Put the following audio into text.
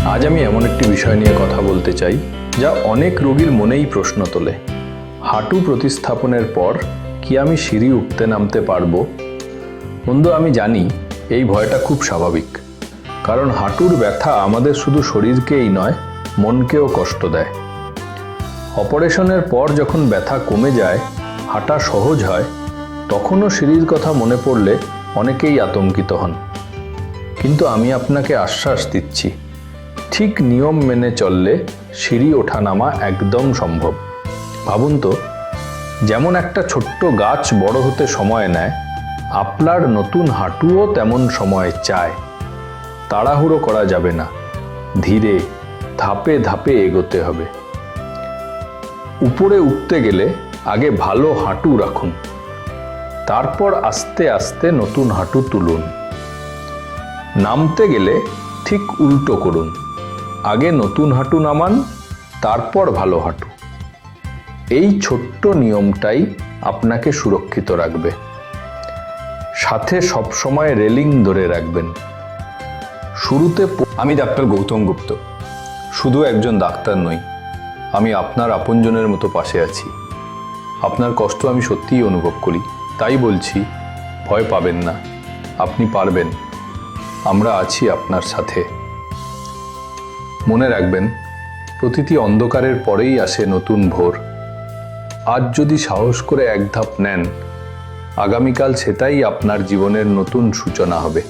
আজ আমি এমন একটি বিষয় নিয়ে কথা বলতে চাই যা অনেক রোগীর মনেই প্রশ্ন তোলে। হাঁটু প্রতিস্থাপনের পর কি আমি সিঁড়ি উঠতে নামতে পারবো? বন্ধু, আমি জানি এই ভয়টা খুব স্বাভাবিক, কারণ হাঁটুর ব্যথা আমাদের শুধু শরীরকেই নয়, মনকেও কষ্ট দেয়। অপারেশনের পর যখন ব্যথা কমে যায়, হাঁটা সহজ হয়, তখনও সিঁড়ির কথা মনে পড়লে অনেকেই আতঙ্কিত হন। কিন্তু আমি আপনাকে আশ্বাস দিচ্ছি, ঠিক নিয়ম মেনে চললে সিঁড়ি ওঠা নামা একদম সম্ভব। ভাবুন তো, যেমন একটা ছোট্ট গাছ বড় হতে সময় নেয়, আপনার নতুন হাঁটুও তেমন সময় চায়। তাড়াহুড়ো করা যাবে না, ধীরে ধাপে ধাপে এগোতে হবে। উপরে উঠতে গেলে আগে ভালো হাঁটু রাখুন, তারপর আস্তে আস্তে নতুন হাঁটু তুলুন। নামতে গেলে ঠিক উল্টো করুন, আগে নতুন হাঁটু নামান, তারপর ভালো হাঁটু। এই ছোট্ট নিয়মটাই আপনাকে সুরক্ষিত রাখবে। সাথে সবসময় রেলিং ধরে রাখবেন। শুরুতে আমি ডাক্তার গৌতম গুপ্ত, শুধু একজন ডাক্তার নই, আমি আপনার আপনজনের মতো পাশে আছি। আপনার কষ্ট আমি সত্যিই অনুভব করি, তাই বলছি, ভয় পাবেন না, আপনি পারবেন। আমরা আছি আপনার সাথে। মনে রাখবেন, প্রতিটি অন্ধকারের পরেই আসে নতুন ভোর। আজ যদি সাহস করে এক ধাপ নেন, আগামীকাল সেটাই আপনার জীবনের নতুন সূচনা হবে।